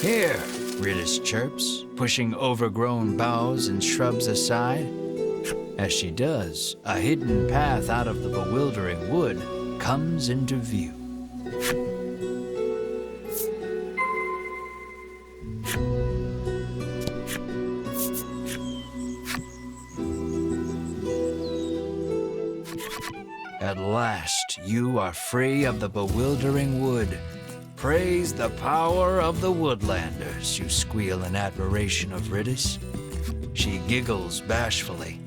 Here, Ridis chirps, pushing overgrown boughs and shrubs aside. As she does, a hidden path out of the bewildering wood comes into view. At last, you are free of the bewildering wood. Praise the power of the Woodlanders, you squeal in admiration of Ridis. She giggles bashfully.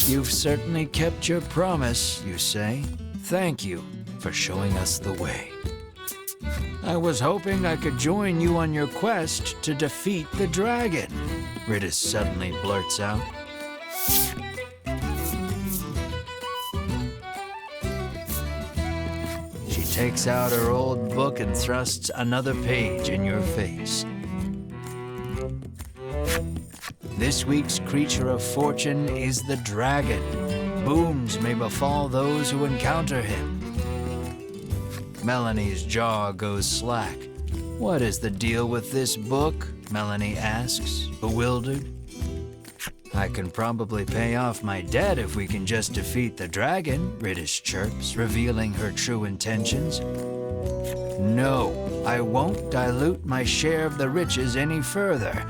You've certainly kept your promise, you say. Thank you for showing us the way. I was hoping I could join you on your quest to defeat the dragon, Ridis suddenly blurts out. She takes out her old book and thrusts another page in your face. This week's creature of fortune is the dragon. Booms may befall those who encounter him. Melanie's jaw goes slack. What is the deal with this book? Melanie asks, bewildered. I can probably pay off my debt if we can just defeat the dragon, Ridis chirps, revealing her true intentions. No, I won't dilute my share of the riches any further.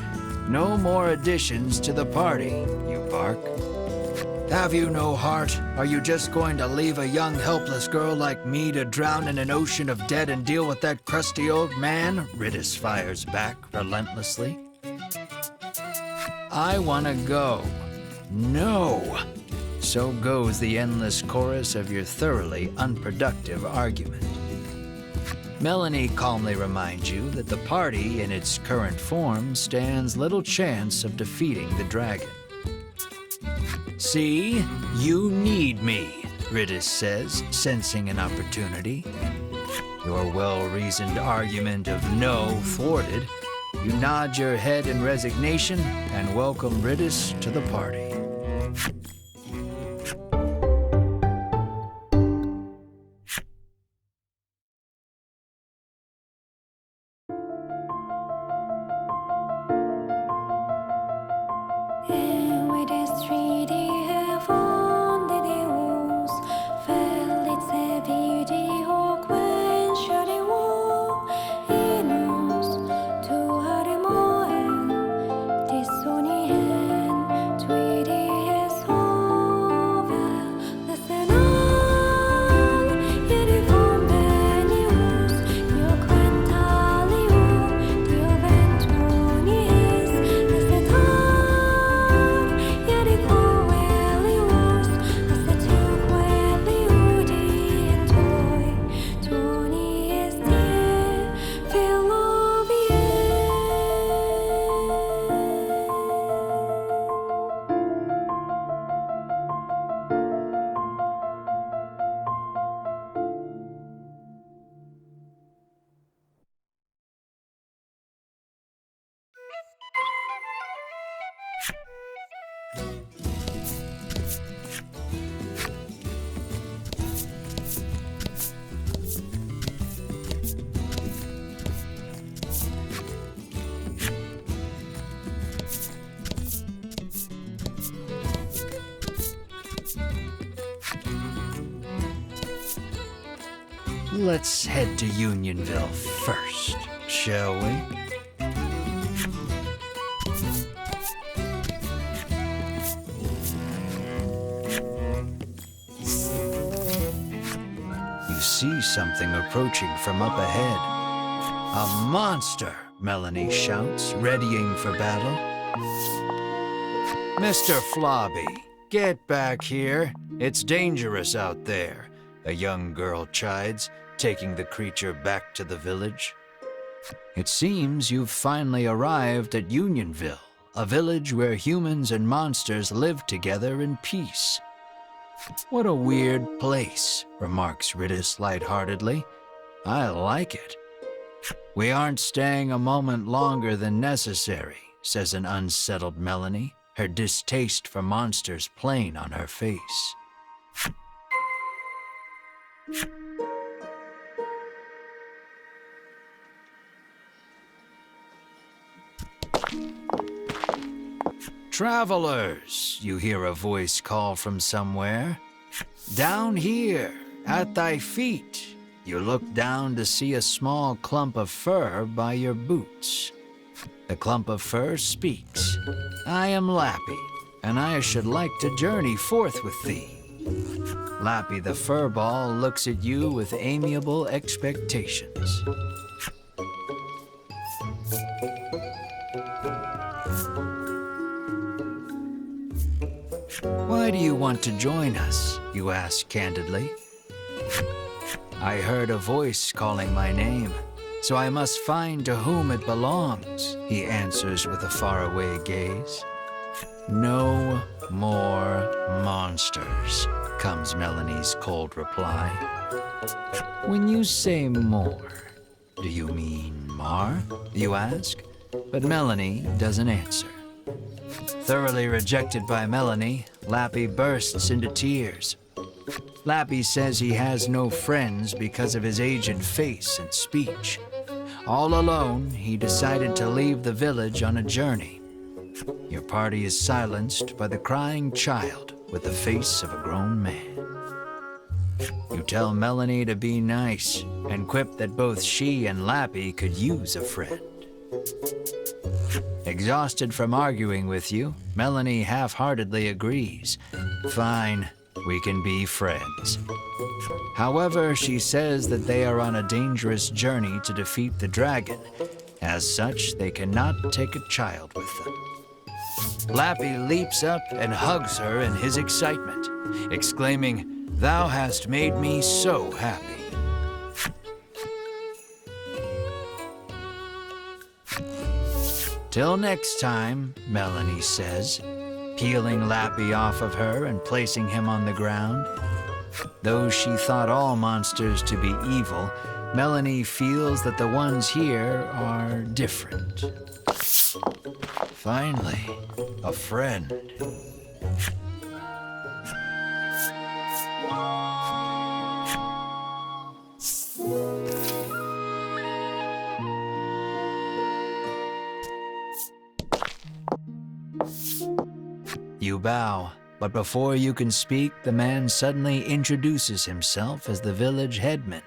No more additions to the party, you bark. Have you no heart? Are you just going to leave a young, helpless girl like me to drown in an ocean of debt and deal with that crusty old man? Ridis fires back relentlessly. I want to go. No. So goes the endless chorus of your thoroughly unproductive argument. Melanie calmly reminds you that the party in its current form stands little chance of defeating the dragon. See, you need me, Ridis says, sensing an opportunity. Your well-reasoned argument of no thwarted, you nod your head in resignation and welcome Ridis to the party. Let's head to Unionville first, shall we? You see something approaching from up ahead. A monster, Melanie shouts, readying for battle. Mr. Flobby, get back here. It's dangerous out there, a young girl chides, taking the creature back to the village. It seems you've finally arrived at Unionville, a village where humans and monsters live together in peace. What a weird place, remarks Ridis lightheartedly. I like it. We aren't staying a moment longer than necessary, says an unsettled Melanie, her distaste for monsters plain on her face. Travelers, you hear a voice call from somewhere. Down here, at thy feet, you look down to see a small clump of fur by your boots. The clump of fur speaks. I am Lappy, and I should like to journey forth with thee. Lappy the furball looks at you with amiable expectations. Why do you want to join us? You ask candidly. I heard a voice calling my name, so I must find to whom it belongs, he answers with a faraway gaze. No more monsters, comes Melanie's cold reply. When you say more, do you mean Mar? You ask, but Melanie doesn't answer. Thoroughly rejected by Melanie, Lappy bursts into tears. Lappy says he has no friends because of his aged face and speech. All alone, he decided to leave the village on a journey. Your party is silenced by the crying child with the face of a grown man. You tell Melanie to be nice and quip that both she and Lappy could use a friend. Exhausted from arguing with you, Melanie half-heartedly agrees. Fine, we can be friends. However, she says that they are on a dangerous journey to defeat the dragon. As such, they cannot take a child with them. Lappy leaps up and hugs her in his excitement, exclaiming, "Thou hast made me so happy." Till next time, Melanie says, peeling Lappy off of her and placing him on the ground. Though she thought all monsters to be evil, Melanie feels that the ones here are different. Finally, a friend. You bow, but before you can speak, the man suddenly introduces himself as the village headman.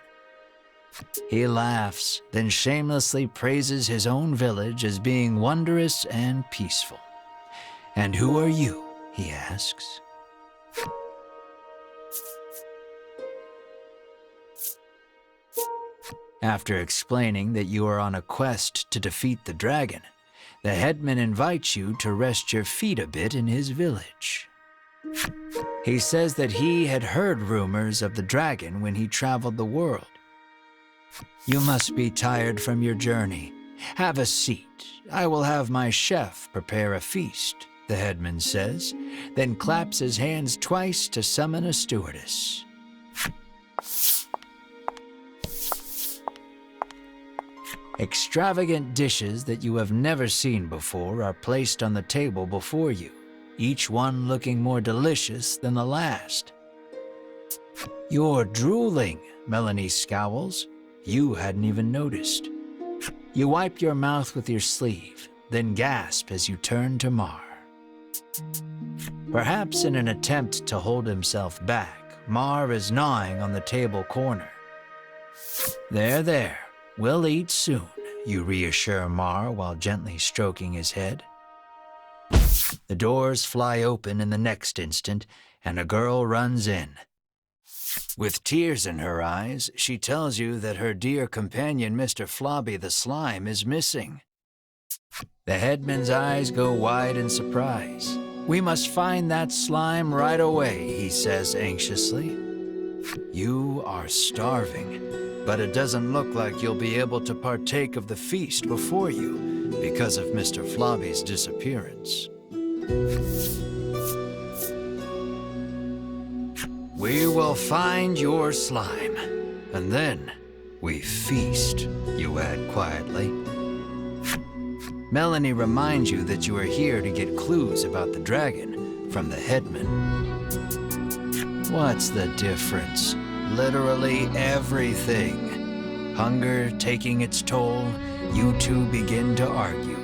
He laughs, then shamelessly praises his own village as being wondrous and peaceful. "And who are you?" he asks. After explaining that you are on a quest to defeat the dragon, the headman invites you to rest your feet a bit in his village. He says that he had heard rumors of the dragon when he traveled the world. You must be tired from your journey. Have a seat. I will have my chef prepare a feast, the headman says, then claps his hands twice to summon a stewardess. Extravagant dishes that you have never seen before are placed on the table before you, each one looking more delicious than the last. "You're drooling," Melanie scowls. You hadn't even noticed. You wipe your mouth with your sleeve, then gasp as you turn to Mar. Perhaps in an attempt to hold himself back, Mar is gnawing on the table corner. There, we'll eat soon, you reassure Mar while gently stroking his head. The doors fly open in the next instant, and a girl runs in. With tears in her eyes, she tells you that her dear companion, Mr. Flobby the Slime, is missing. The headman's eyes go wide in surprise. "We must find that slime right away," he says anxiously. You are starving, but it doesn't look like you'll be able to partake of the feast before you because of Mr. Flobby's disappearance. "We will find your slime, and then we feast," you add quietly. Melanie reminds you that you are here to get clues about the dragon from the headman. What's the difference? Literally everything. Hunger taking its toll, you two begin to argue.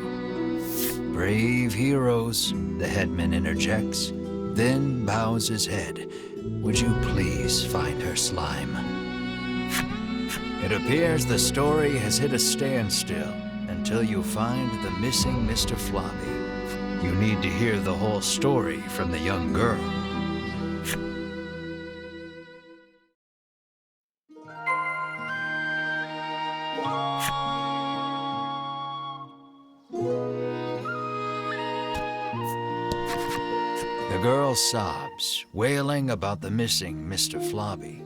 Brave heroes, the headman interjects, then bows his head. Would you please find her, Slime? It appears the story has hit a standstill until you find the missing Mr. Floppy. You need to hear the whole story from the young girl. The girl sobs, wailing about the missing Mr. Floppy.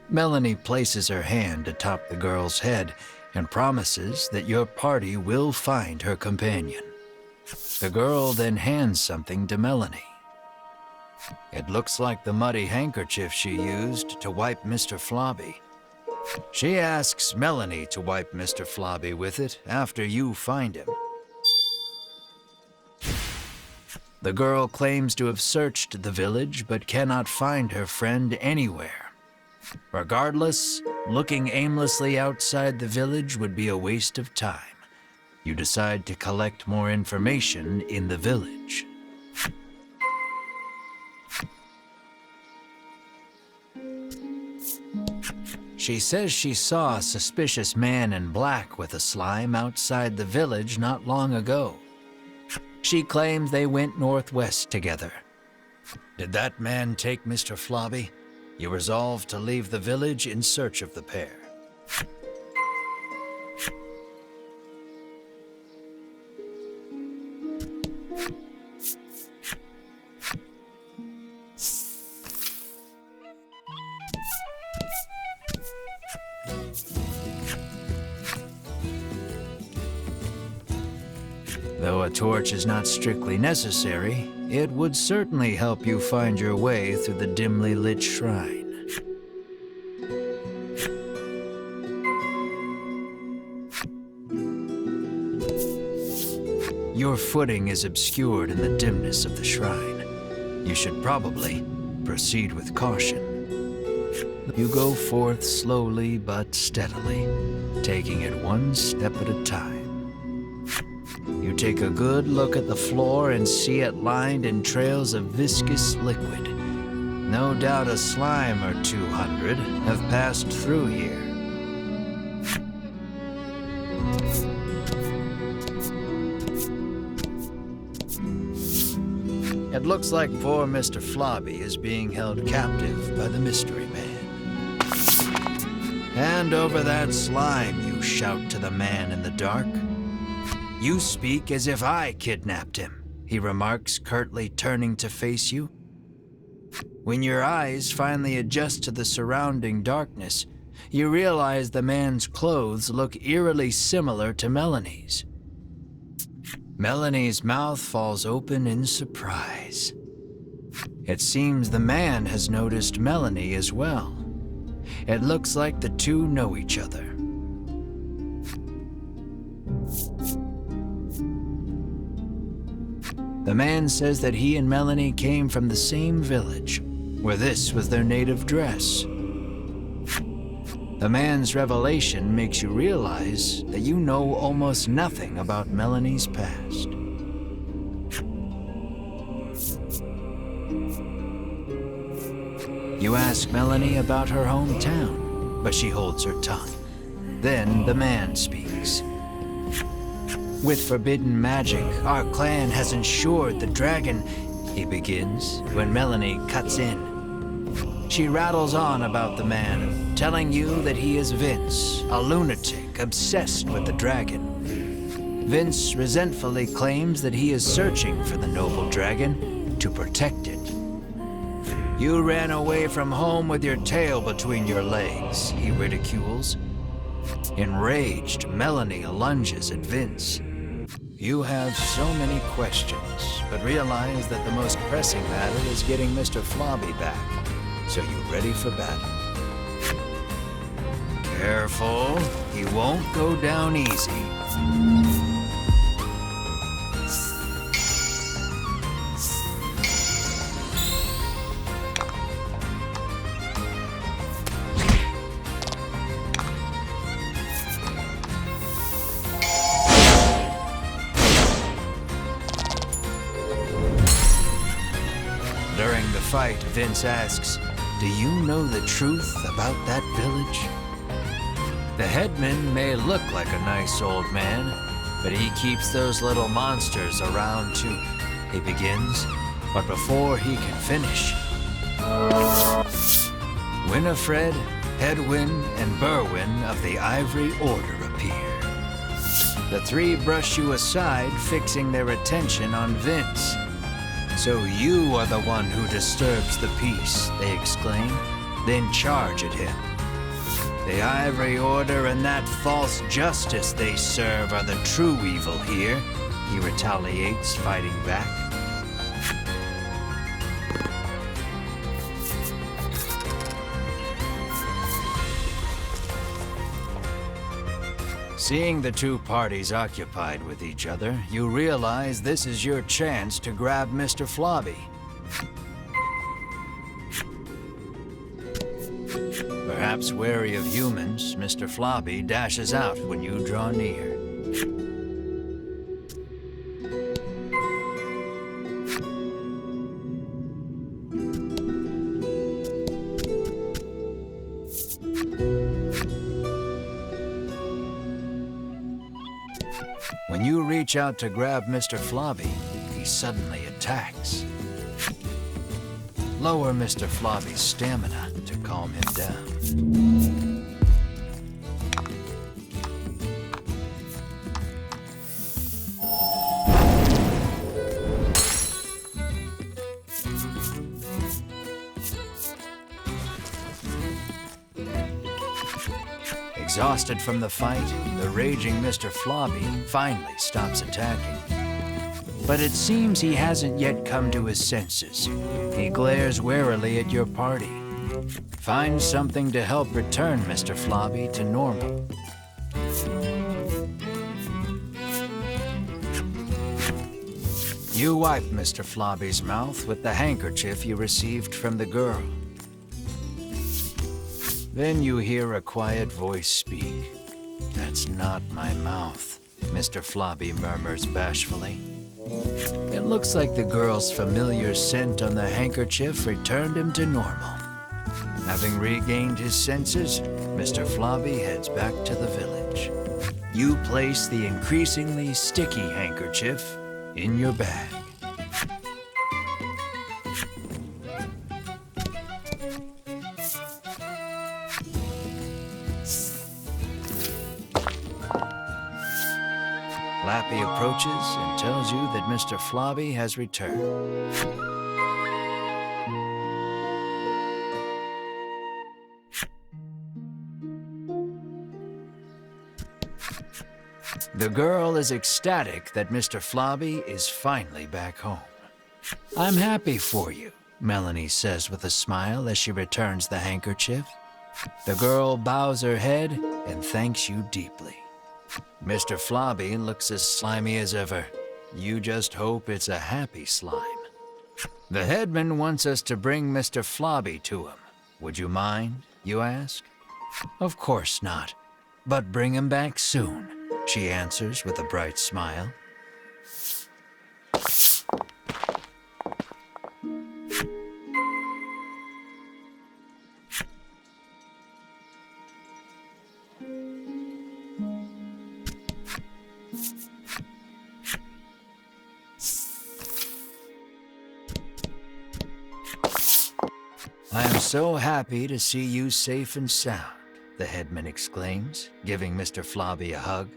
Melanie places her hand atop the girl's head and promises that your party will find her companion. The girl then hands something to Melanie. It looks like the muddy handkerchief she used to wipe Mr. Floppy. She asks Melanie to wipe Mr. Floppy with it after you find him. The girl claims to have searched the village but cannot find her friend anywhere. Regardless, looking aimlessly outside the village would be a waste of time. You decide to collect more information in the village. She says she saw a suspicious man in black with a slime outside the village not long ago. She claims they went northwest together. Did that man take Mr. Floppy? You resolve to leave the village in search of the pair. Though a torch is not strictly necessary, it would certainly help you find your way through the dimly lit shrine. Your footing is obscured in the dimness of the shrine. You should probably proceed with caution. You go forth slowly but steadily, taking it one step at a time. You take a good look at the floor and see it lined in trails of viscous liquid. No doubt a slime or 200 have passed through here. It looks like poor Mr. Floppy is being held captive by the mystery man. Hand over that slime, you shout to the man in the dark. You speak as if I kidnapped him, he remarks, curtly turning to face you. When your eyes finally adjust to the surrounding darkness, you realize the man's clothes look eerily similar to Melanie's. Melanie's mouth falls open in surprise. It seems the man has noticed Melanie as well. It looks like the two know each other. The man says that he and Melanie came from the same village, where this was their native dress. The man's revelation makes you realize that you know almost nothing about Melanie's past. You ask Melanie about her hometown, but she holds her tongue. Then the man speaks. With forbidden magic, our clan has ensured the dragon, he begins, when Melanie cuts in. She rattles on about the man, telling you that he is Vince, a lunatic obsessed with the dragon. Vince resentfully claims that he is searching for the noble dragon to protect it. You ran away from home with your tail between your legs, he ridicules. Enraged, Melanie lunges at Vince. You have so many questions, but realize that the most pressing matter is getting Mr. Floppy back. So you ready for battle? Careful, he won't go down easy. fight, Vince asks, "Do you know the truth about that village?" The headman may look like a nice old man, but he keeps those little monsters around too. He begins, but before he can finish, Winifred, Hedwyn, and Berwin of the Ivory Order appear. The three brush you aside, fixing their attention on Vince. "So you are the one who disturbs the peace," they exclaim, then charge at him. The Ivory Order and that false justice they serve are the true evil here, he retaliates, fighting back. Seeing the two parties occupied with each other, you realize this is your chance to grab Mr. Flobby. Perhaps wary of humans, Mr. Flobby dashes out when you draw near. When you reach out to grab Mr. Flobby, he suddenly attacks. Lower Mr. Flobby's stamina to calm him down. Exhausted from the fight, the raging Mr. Flobby finally stops attacking. But it seems he hasn't yet come to his senses. He glares warily at your party. Find something to help return Mr. Flobby to normal. You wipe Mr. Flobby's mouth with the handkerchief you received from the girl. Then you hear a quiet voice speak. "That's not my mouth," Mr. Flobby murmurs bashfully. It looks like the girl's familiar scent on the handkerchief returned him to normal. Having regained his senses, Mr. Flobby heads back to the village. You place the increasingly sticky handkerchief in your bag. Lappy approaches and tells you that Mr. Flobby has returned. The girl is ecstatic that Mr. Flobby is finally back home. "I'm happy for you," Melanie says with a smile as she returns the handkerchief. The girl bows her head and thanks you deeply. Mr. Flobby looks as slimy as ever. You just hope it's a happy slime. The headman wants us to bring Mr. Flobby to him. Would you mind, you ask? Of course not, but bring him back soon, she answers with a bright smile. "I am so happy to see you safe and sound," the headman exclaims, giving Mr. Flobby a hug.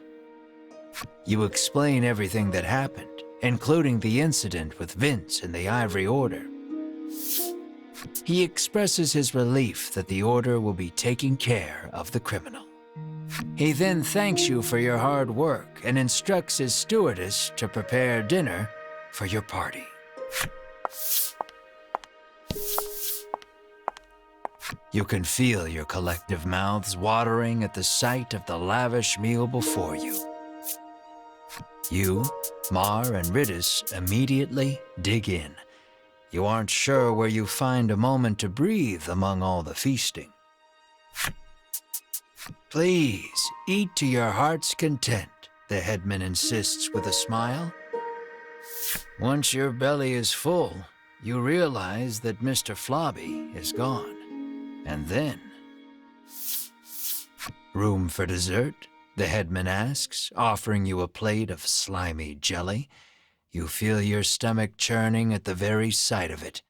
You explain everything that happened, including the incident with Vince and the Ivory Order. He expresses his relief that the Order will be taking care of the criminal. He then thanks you for your hard work and instructs his stewardess to prepare dinner for your party. You can feel your collective mouths watering at the sight of the lavish meal before you. You, Mar, and Ridis immediately dig in. You aren't sure where you find a moment to breathe among all the feasting. "Please, eat to your heart's content," the headman insists with a smile. Once your belly is full, you realize that Mr. Flobby is gone. And then... Room for dessert? The headman asks, offering you a plate of slimy jelly. You feel your stomach churning at the very sight of it.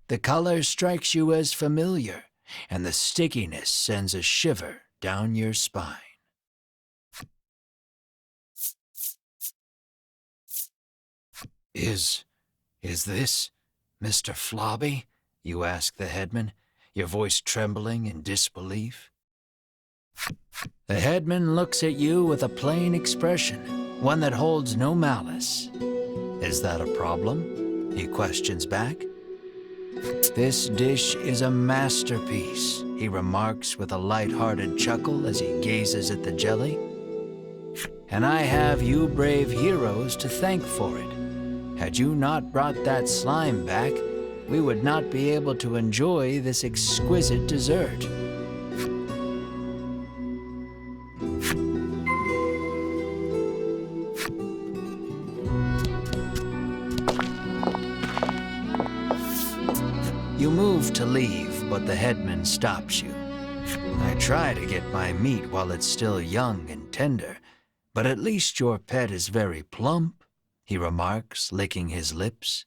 The color strikes you as familiar, and the stickiness sends a shiver down your spine. Is this Mr. Flobby? You ask the headman, your voice trembling in disbelief. The headman looks at you with a plain expression, one that holds no malice. Is that a problem? He questions back. This dish is a masterpiece, he remarks with a light-hearted chuckle as he gazes at the jelly. And I have you brave heroes to thank for it. Had you not brought that slime back, we would not be able to enjoy this exquisite dessert. You move to leave, but the headman stops you. I try to get my meat while it's still young and tender, but at least your pet is very plump, he remarks, licking his lips.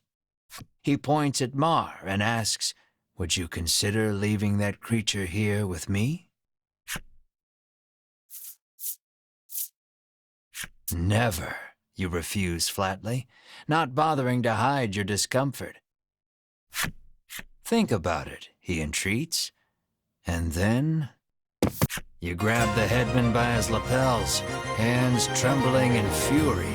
He points at Mar and asks, would you consider leaving that creature here with me? Never, you refuse flatly, not bothering to hide your discomfort. Think about it, he entreats. And then... You grab the headman by his lapels, hands trembling in fury.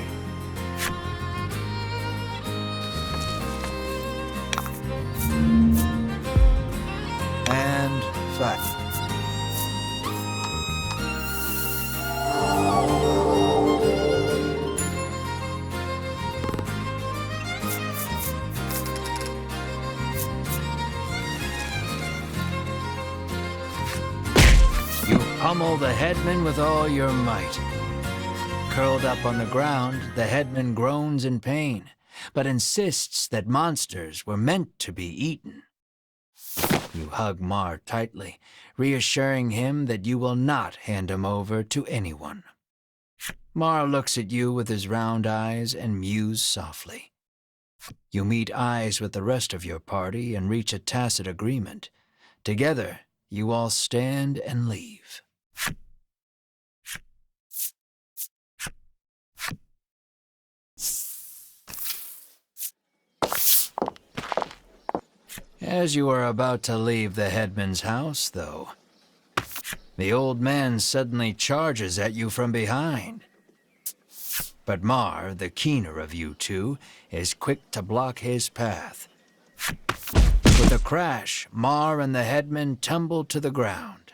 And fight. Pummel the headman with all your might. Curled up on the ground, the headman groans in pain, but insists that monsters were meant to be eaten. You hug Mar tightly, reassuring him that you will not hand him over to anyone. Mar looks at you with his round eyes and mews softly. You meet eyes with the rest of your party and reach a tacit agreement. Together, you all stand and leave. As you are about to leave the headman's house, though, the old man suddenly charges at you from behind. But Mar, the keener of you two, is quick to block his path. With a crash, Mar and the headman tumble to the ground.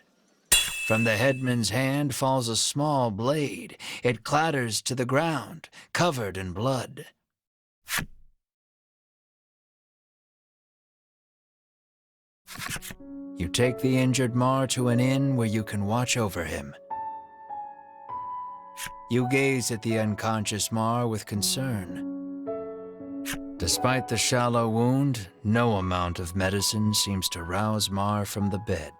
From the headman's hand falls a small blade. It clatters to the ground, covered in blood. You take the injured Mar to an inn where you can watch over him. You gaze at the unconscious Mar with concern. Despite the shallow wound, no amount of medicine seems to rouse Mar from the bed.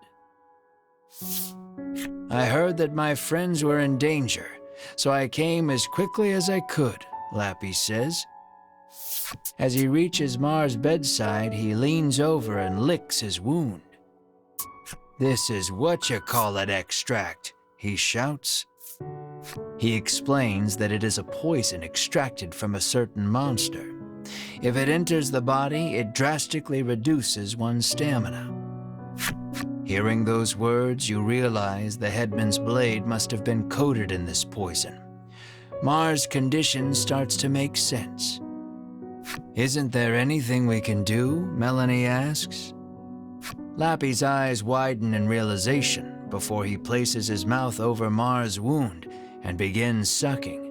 I heard that my friends were in danger, so I came as quickly as I could, Lappy says. As he reaches Mar's bedside, he leans over and licks his wound. This is what-you-call-it extract, he shouts. He explains that it is a poison extracted from a certain monster. If it enters the body, it drastically reduces one's stamina. Hearing those words, you realize the headman's blade must have been coated in this poison. Mar's condition starts to make sense. Isn't there anything we can do? Melanie asks. Lappy's eyes widen in realization before he places his mouth over Mar's wound and begins sucking.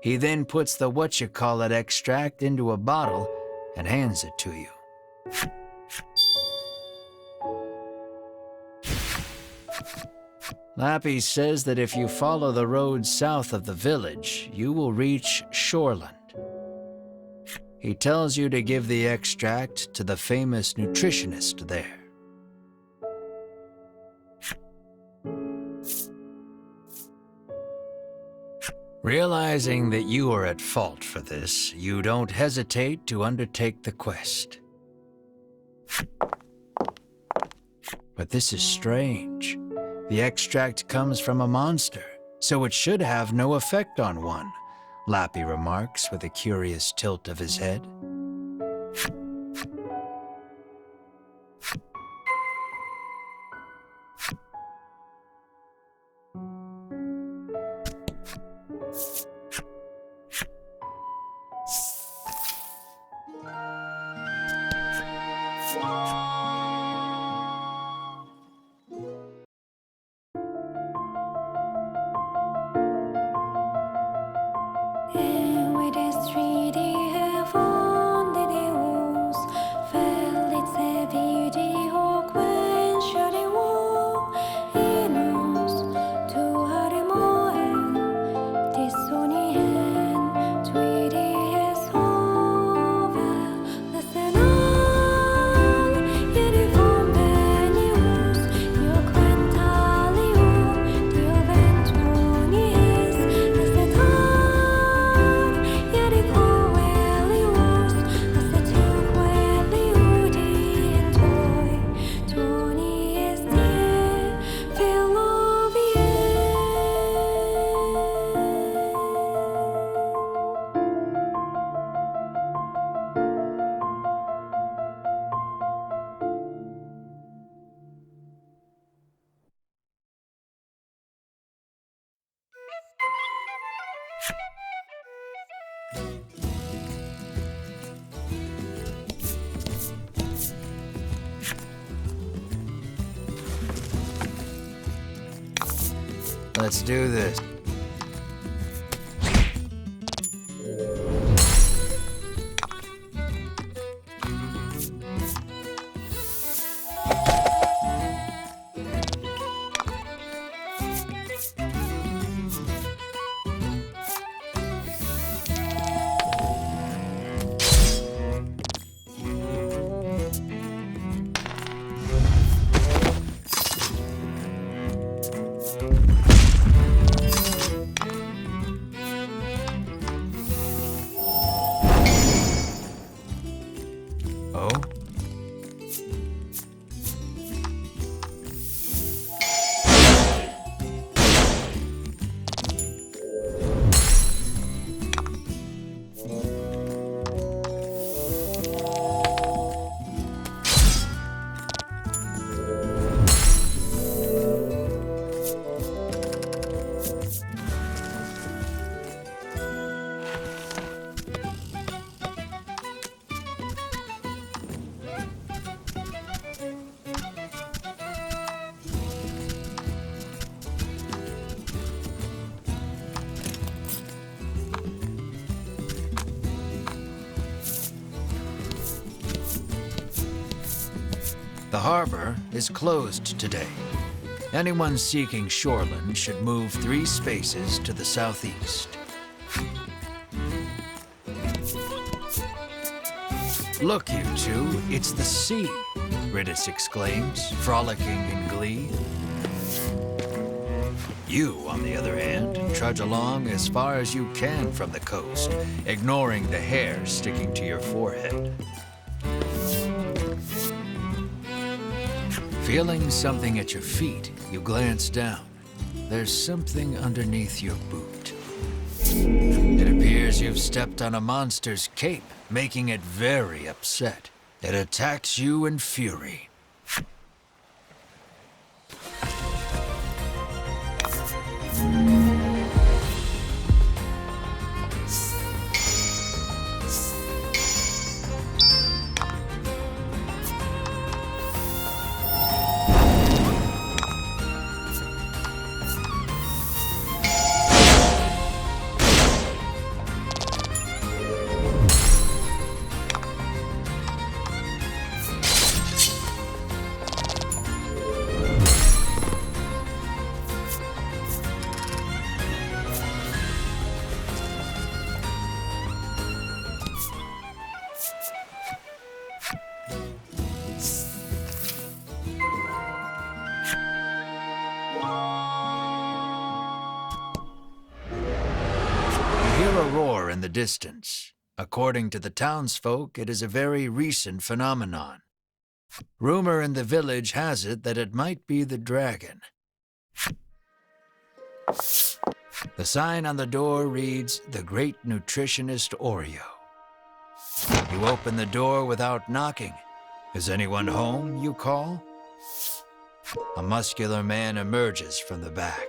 He then puts the what-you-call-it extract into a bottle and hands it to you. Lappy says that if you follow the road south of the village, you will reach Shoreland. He tells you to give the extract to the famous nutritionist there. Realizing that you are at fault for this, you don't hesitate to undertake the quest. But this is strange. The extract comes from a monster, so it should have no effect on one, Lappy remarks with a curious tilt of his head. With his 3D hävande ljus väldigt se videokvänshade wo inus tu hade moen dissonihen 3D häs hove lesenan jedi fombenius io quentalio dio ventonies lesetan jedi coelius acetum coeliudi in toi toni estie philovie. Let's do this. Oh? The harbor is closed today. Anyone seeking shoreland should move 3 spaces to the southeast. Look, you two, it's the sea, Ridis exclaims, frolicking in glee. You, on the other hand, trudge along as far as you can from the coast, ignoring the hair sticking to your forehead. Feeling something at your feet, you glance down. There's something underneath your boot. It appears you've stepped on a monster's cape, making it very upset. It attacks you in fury. roar in the distance. According to the townsfolk, it is a very recent phenomenon. Rumor in the village has it that it might be the dragon. The sign on the door reads, "The Great Nutritionist Oreo." You open the door without knocking. "Is anyone home?" you call. A muscular man emerges from the back.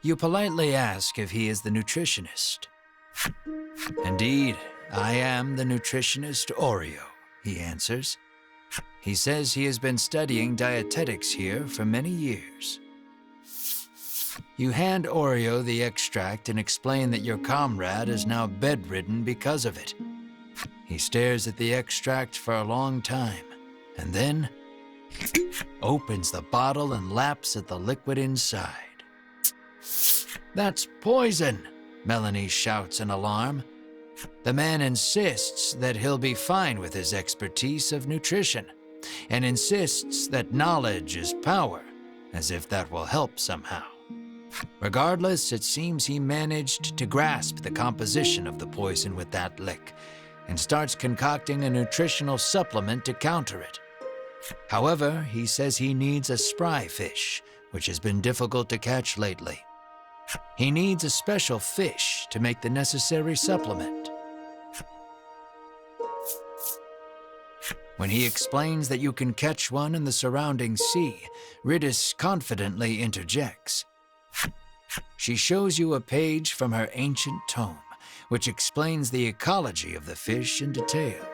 You politely ask if he is the nutritionist. "Indeed, I am the nutritionist Oreo," he answers. He says he has been studying dietetics here for many years. You hand Oreo the extract and explain that your comrade is now bedridden because of it. He stares at the extract for a long time, and then opens the bottle and laps at the liquid inside. "That's poison!" Melanie shouts in alarm. The man insists that he'll be fine with his expertise of nutrition, and insists that knowledge is power, as if that will help somehow. Regardless, it seems he managed to grasp the composition of the poison with that lick, and starts concocting a nutritional supplement to counter it. However, he says he needs a spry fish, which has been difficult to catch lately. He needs a special fish to make the necessary supplement. When he explains that you can catch one in the surrounding sea, Riddis confidently interjects. She shows you a page from her ancient tome, which explains the ecology of the fish in detail.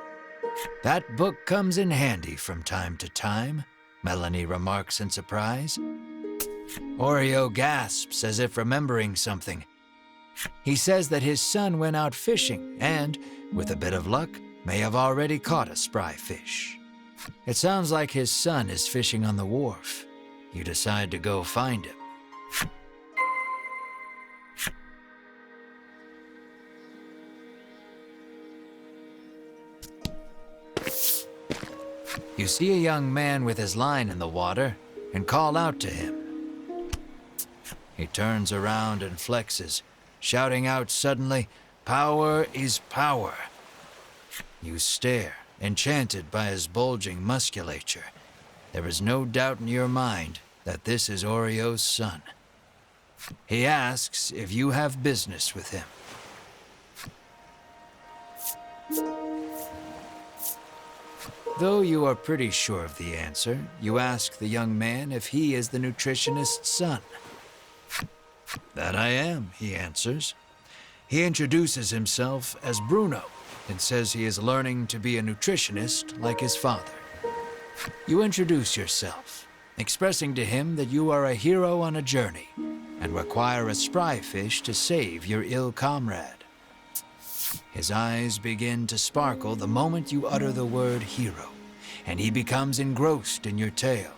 "That book comes in handy from time to time," Melanie remarks in surprise. Oreo gasps as if remembering something. He says that his son went out fishing and, with a bit of luck, may have already caught a spry fish. It sounds like his son is fishing on the wharf. You decide to go find him. You see a young man with his line in the water and call out to him. He turns around and flexes, shouting out suddenly, "Power is power." You stare, enchanted by his bulging musculature. There is no doubt in your mind that this is Oreo's son. He asks if you have business with him. Though you are pretty sure of the answer, you ask the young man if he is the nutritionist's son. "That I am," he answers. He introduces himself as Bruno and says he is learning to be a nutritionist like his father. You introduce yourself, expressing to him that you are a hero on a journey and require a spry fish to save your ill comrade. His eyes begin to sparkle the moment you utter the word hero, and he becomes engrossed in your tale.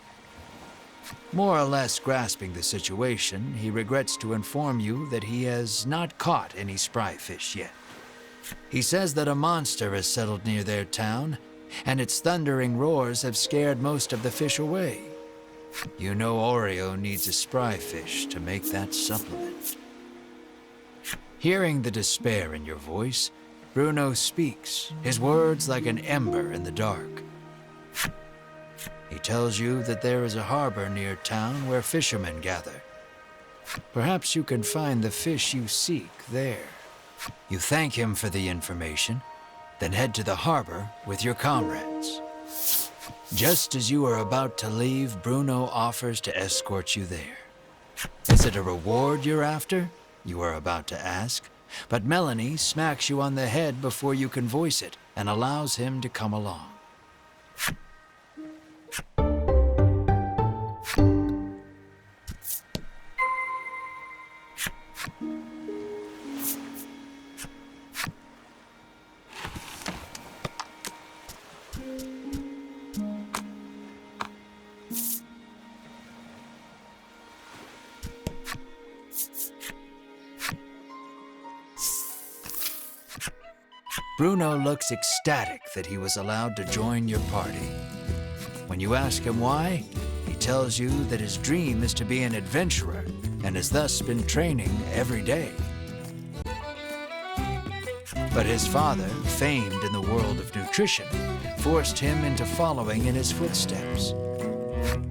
More or less grasping the situation, he regrets to inform you that he has not caught any spry fish yet. He says that a monster has settled near their town, and its thundering roars have scared most of the fish away. You know Oreo needs a spry fish to make that supplement. Hearing the despair in your voice, Bruno speaks, his words like an ember in the dark. He tells you that there is a harbor near town where fishermen gather. Perhaps you can find the fish you seek there. You thank him for the information, then head to the harbor with your comrades. Just as you are about to leave, Bruno offers to escort you there. Is it a reward you're after? You are about to ask, but Melanie smacks you on the head before you can voice it and allows him to come along. Bruno looks ecstatic that he was allowed to join your party. When you ask him why, he tells you that his dream is to be an adventurer and has thus been training every day. But his father, famed in the world of nutrition, forced him into following in his footsteps.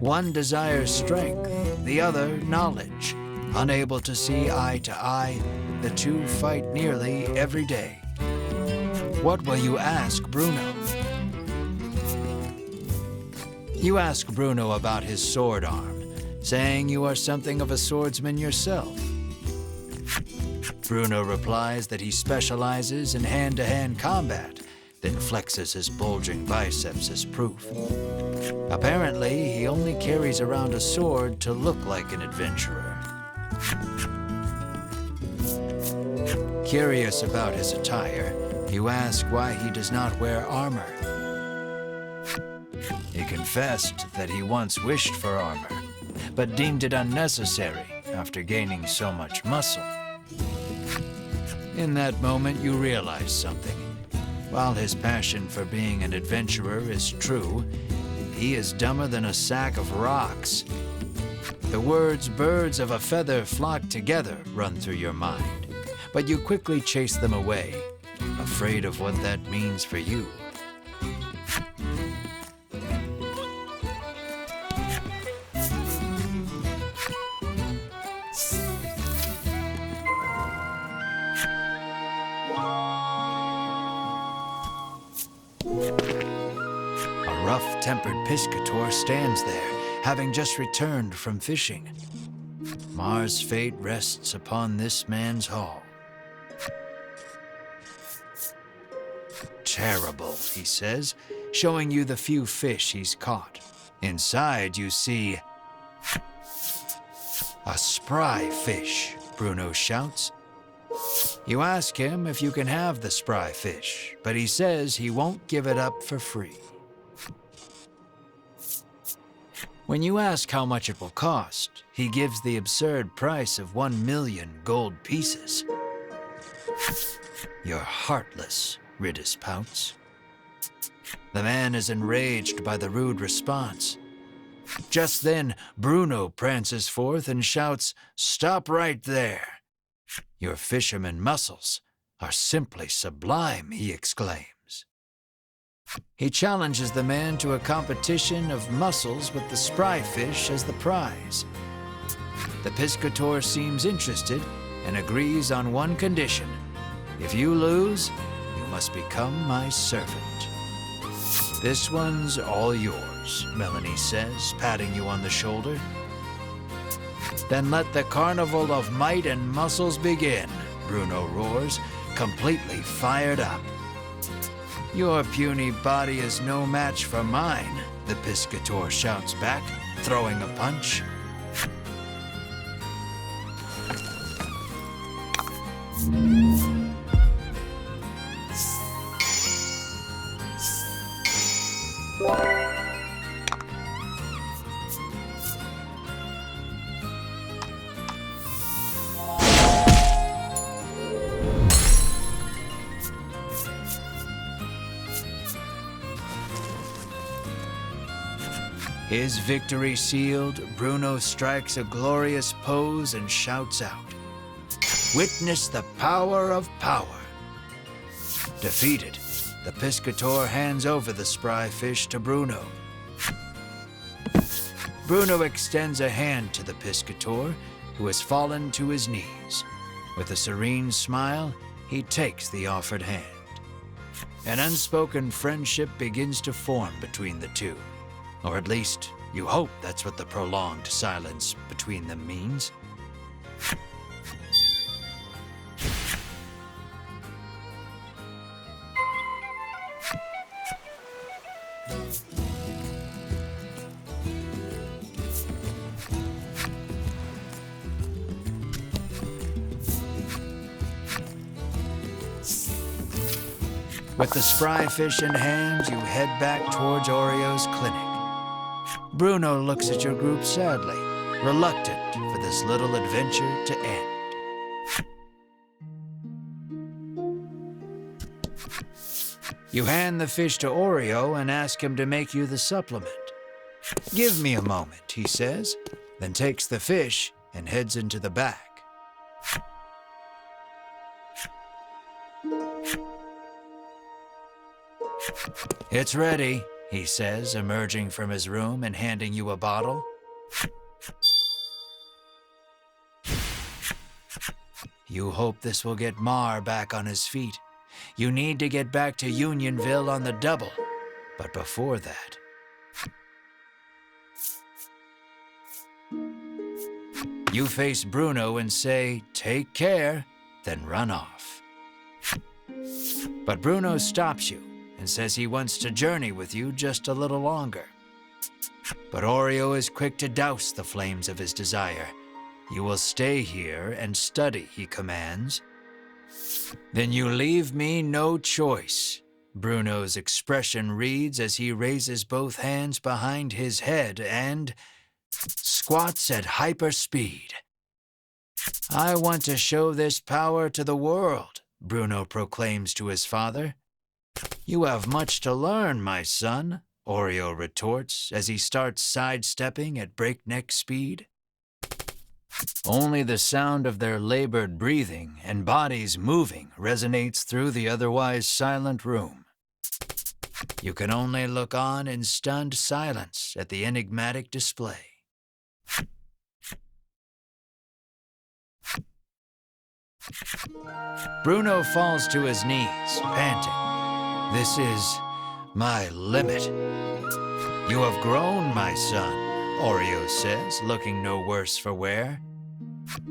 One desires strength, the other knowledge. Unable to see eye to eye, the two fight nearly every day. What will you ask Bruno? You ask Bruno about his sword arm, saying you are something of a swordsman yourself. Bruno replies that he specializes in hand-to-hand combat, then flexes his bulging biceps as proof. Apparently, he only carries around a sword to look like an adventurer. Curious about his attire, you ask why he does not wear armor. He confessed that he once wished for armor, but deemed it unnecessary after gaining so much muscle. In that moment, you realize something. While his passion for being an adventurer is true, he is dumber than a sack of rocks. The words "birds of a feather flock together" run through your mind, but you quickly chase them away, afraid of what that means for you. A rough-tempered piscator stands there, having just returned from fishing. Mars' fate rests upon this man's haul. Terrible, he says, showing you the few fish he's caught. Inside, you see a spry fish, Bruno shouts. You ask him if you can have the spry fish, but he says he won't give it up for free. When you ask how much it will cost, he gives the absurd price of 1 million gold pieces. You're heartless, Ridus pouts. The man is enraged by the rude response. Just then, Bruno prances forth and shouts, "Stop right there! Your fisherman muscles are simply sublime," he exclaims. He challenges the man to a competition of muscles with the spry fish as the prize. The piscator seems interested and agrees on one condition. If you lose, you must become my servant. This one's all yours, Melanie says, patting you on the shoulder. Then let the carnival of might and muscles begin, Bruno roars, completely fired up. Your puny body is no match for mine, the piscator shouts back, throwing a punch. His victory sealed, Bruno strikes a glorious pose and shouts out, "Witness the power of power!" Defeated, the piscator hands over the spry fish to Bruno. Bruno extends a hand to the piscator, who has fallen to his knees. With a serene smile, he takes the offered hand. An unspoken friendship begins to form between the two. Or at least, you hope that's what the prolonged silence between them means. With the spry fish in hand, you head back towards Oreo's clinic. Bruno looks at your group sadly, reluctant for this little adventure to end. You hand the fish to Oreo and ask him to make you the supplement. Give me a moment, he says, then takes the fish and heads into the back. It's ready, he says, emerging from his room and handing you a bottle. You hope this will get Mar back on his feet. You need to get back to Unionville on the double. But before that, you face Bruno and say, "Take care," then run off. But Bruno stops you and says he wants to journey with you just a little longer. But Oreo is quick to douse the flames of his desire. You will stay here and study, he commands. Then you leave me no choice. Bruno's expression reads as he raises both hands behind his head and squats at hyperspeed. I want to show this power to the world, Bruno proclaims to his father. You have much to learn, my son, Oreo retorts as he starts sidestepping at breakneck speed. Only the sound of their labored breathing and bodies moving resonates through the otherwise silent room. You can only look on in stunned silence at the enigmatic display. Bruno falls to his knees, panting. This is my limit. You have grown, my son, Oreo says, looking no worse for wear.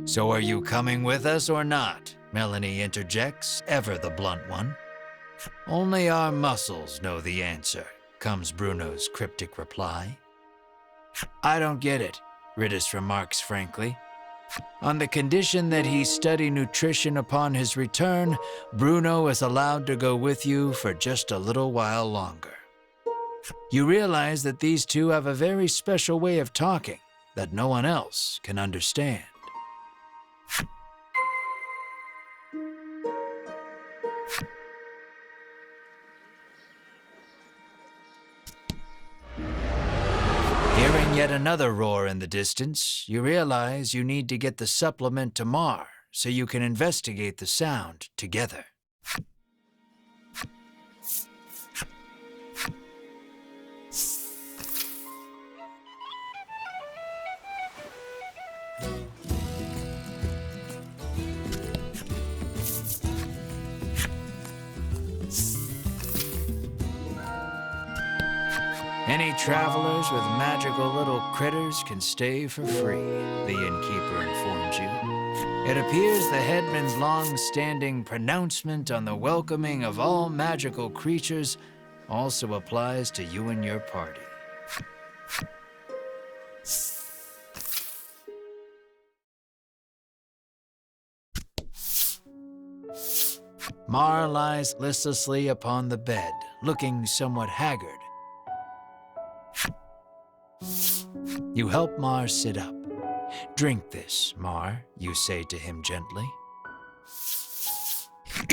So are you coming with us or not? Melanie interjects, ever the blunt one. Only our muscles know the answer, comes Bruno's cryptic reply. I don't get it, Ridis remarks frankly. On the condition that he study nutrition upon his return, Bruno is allowed to go with you for just a little while longer. You realize that these two have a very special way of talking that no one else can understand. Hearing yet another roar in the distance, you realize you need to get the supplement to Mar so you can investigate the sound together. Any travelers with magical little critters can stay for free, the innkeeper informs you. It appears the headman's long-standing pronouncement on the welcoming of all magical creatures also applies to you and your party. Mar lies listlessly upon the bed, looking somewhat haggard. You help Mar sit up. Drink this, Mar, you say to him gently.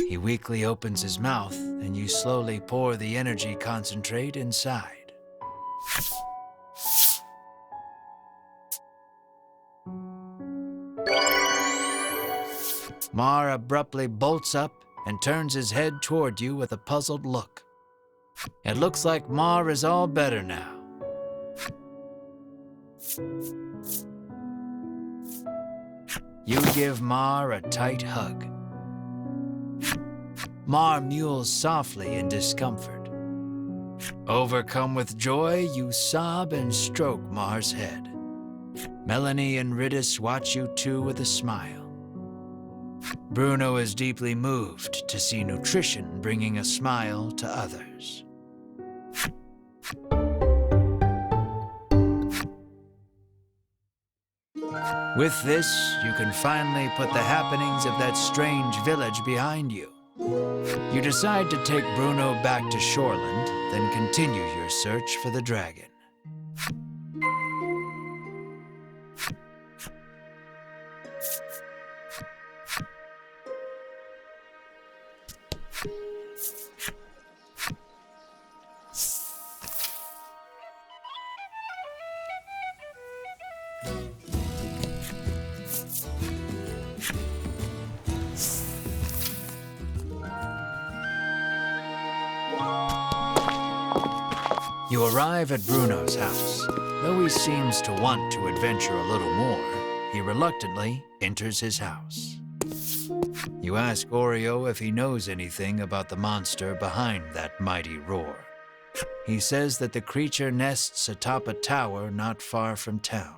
He weakly opens his mouth, and you slowly pour the energy concentrate inside. Mar abruptly bolts up and turns his head toward you with a puzzled look. It looks like Mar is all better now. You give Mar a tight hug. Mar mewls softly in discomfort. Overcome with joy, you sob and stroke Mar's head. Melanie and Ridis watch you too with a smile. Bruno is deeply moved to see nutrition bringing a smile to others. With this, you can finally put the happenings of that strange village behind you. You decide to take Bruno back to Shoreland, then continue your search for the dragon. You arrive at Bruno's house. Though he seems to want to adventure a little more, he reluctantly enters his house. You ask Oreo if he knows anything about the monster behind that mighty roar. He says that the creature nests atop a tower not far from town.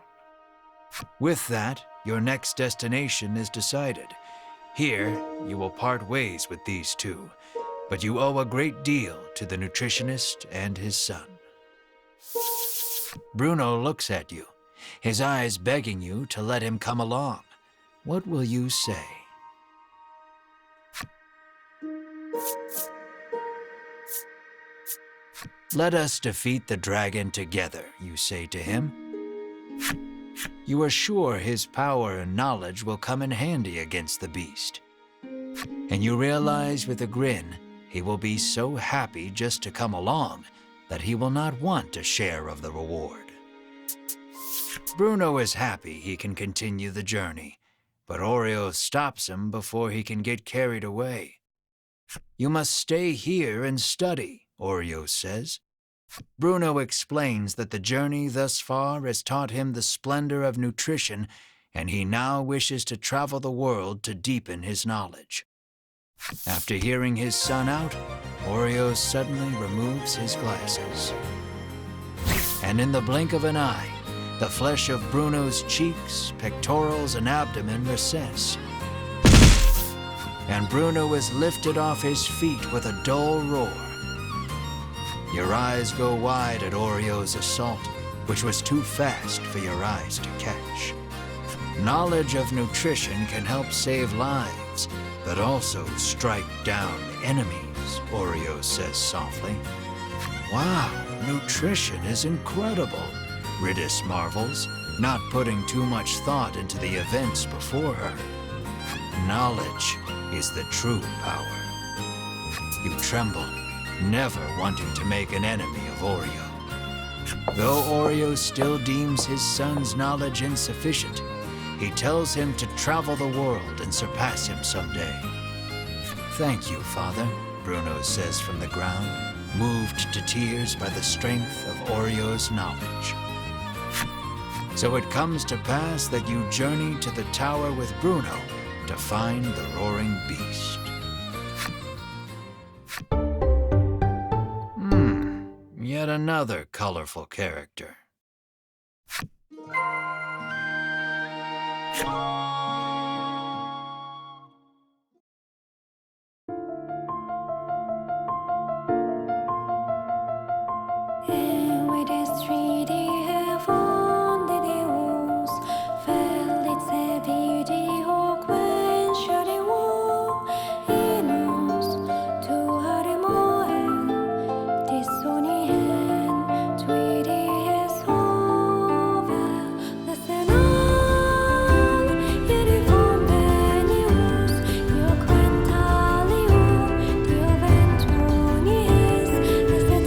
With that, your next destination is decided. Here, you will part ways with these two, but you owe a great deal to the nutritionist and his son. Bruno looks at you, his eyes begging you to let him come along. What will you say? Let us defeat the dragon together, you say to him. You are sure his power and knowledge will come in handy against the beast. And you realize with a grin, he will be so happy just to come along that he will not want a share of the reward. Bruno is happy he can continue the journey, but Oreo stops him before he can get carried away. You must stay here and study, Oreo says. Bruno explains that the journey thus far has taught him the splendor of nutrition, and he now wishes to travel the world to deepen his knowledge. After hearing his son out, Oreo suddenly removes his glasses. And in the blink of an eye, the flesh of Bruno's cheeks, pectorals, and abdomen recess. And Bruno is lifted off his feet with a dull roar. Your eyes go wide at Oreo's assault, which was too fast for your eyes to catch. Knowledge of nutrition can help save lives, but also strike down enemies, Oreo says softly. Wow, nutrition is incredible, Ridis marvels, not putting too much thought into the events before her. Knowledge is the true power. You tremble, never wanting to make an enemy of Oreo. Though Oreo still deems his son's knowledge insufficient, he tells him to travel the world and surpass him someday. Thank you, Father, Bruno says from the ground, moved to tears by the strength of Oreo's knowledge. So it comes to pass that you journey to the tower with Bruno to find the roaring beast. Yet another colorful character. With his 3D hävande os väldigt sevärdig och quenchade var in oss to hade moen dissoni hen 3D häs hovel listen all yeri von benios yo quentalio dio ventoni es listen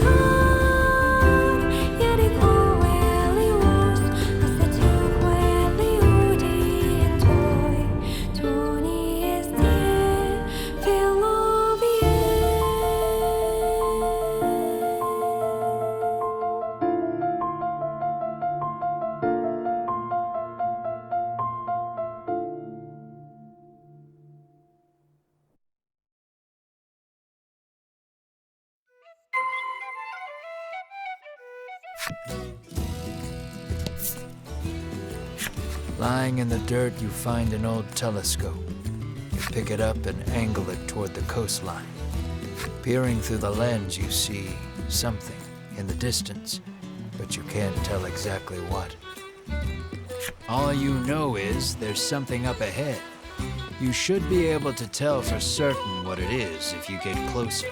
yeri coeli was as the two quelli udi and toy Tony is dear feel of Lying in the dirt, you find an old telescope. You pick it up and angle it toward the coastline. Peering through the lens, you see something in the distance, but you can't tell exactly what. All you know is there's something up ahead. You should be able to tell for certain what it is if you get closer.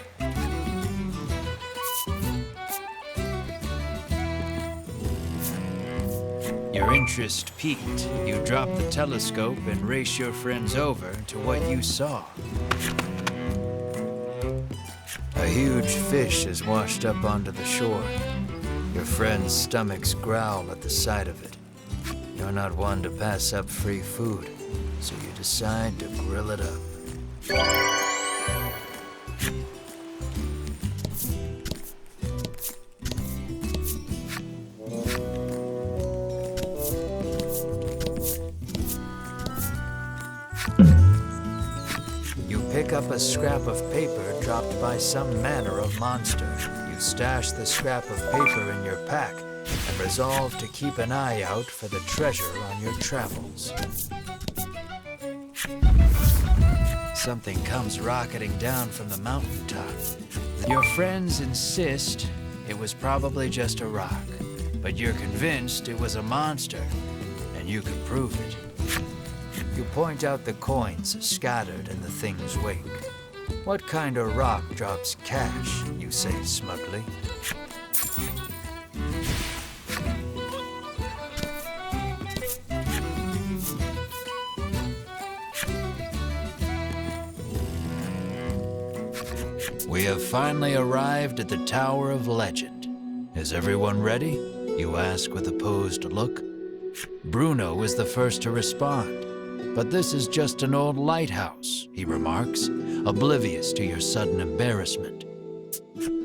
Your interest piqued, you drop the telescope and race your friends over to what you saw. A huge fish is washed up onto the shore. Your friends' stomachs growl at the sight of it. You're not one to pass up free food, so you decide to grill it up. You pick up a scrap of paper dropped by some manner of monster. You stash the scrap of paper in your pack and resolve to keep an eye out for the treasure on your travels. Something comes rocketing down from the mountaintop. Your friends insist it was probably just a rock, but you're convinced it was a monster, and you can prove it. You point out the coins scattered in the thing's wake. What kind of rock drops cash, you say smugly. We have finally arrived at the Tower of Legend. Is everyone ready? You ask with a posed look. Bruno is the first to respond. But this is just an old lighthouse, he remarks, oblivious to your sudden embarrassment.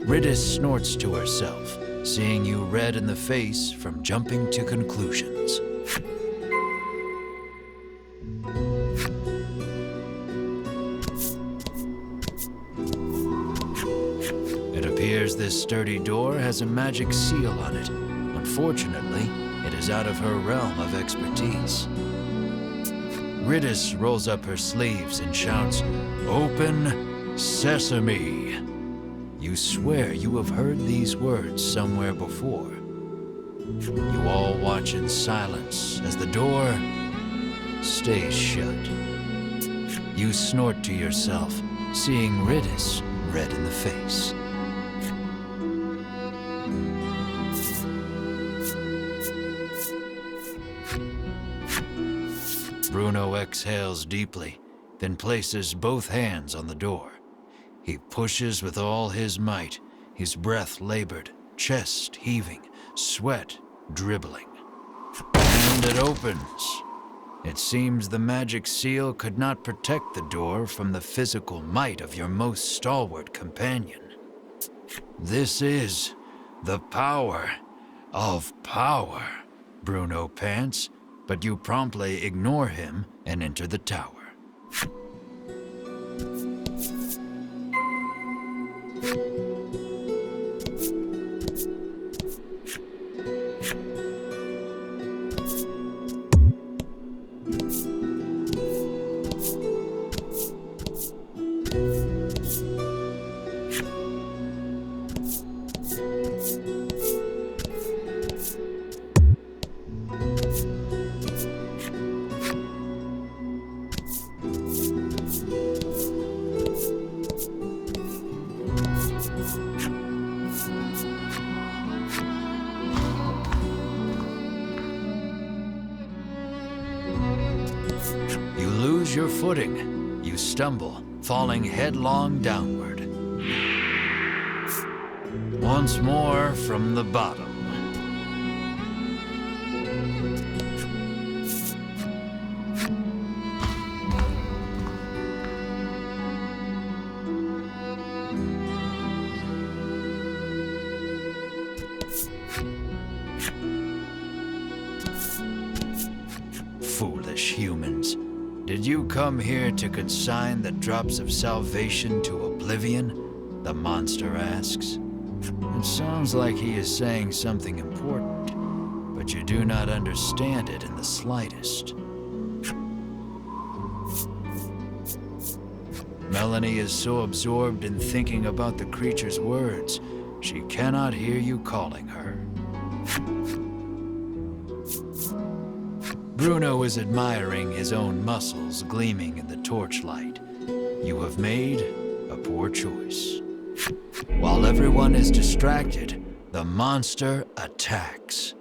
Riddis snorts to herself, seeing you red in the face from jumping to conclusions. It appears this sturdy door has a magic seal on it. Unfortunately, it is out of her realm of expertise. Riddis rolls up her sleeves and shouts, "Open Sesame!" You swear you have heard these words somewhere before. You all watch in silence as the door stays shut. You snort to yourself, seeing Riddis red in the face. Bruno exhales deeply, then places both hands on the door. He pushes with all his might, his breath labored, chest heaving, sweat dribbling. And it opens. It seems the magic seal could not protect the door from the physical might of your most stalwart companion. This is the power of power, Bruno pants, but you promptly ignore him and enter the tower. You lose your footing. You stumble, falling headlong downward. Once more from the bottom. Foolish humans. Did you come here to consign the drops of salvation to oblivion? The monster asks. It sounds like he is saying something important, but you do not understand it in the slightest. Melanie is so absorbed in thinking about the creature's words, she cannot hear you calling her. Bruno is admiring his own muscles gleaming in the torchlight. You have made a poor choice. While everyone is distracted, the monster attacks.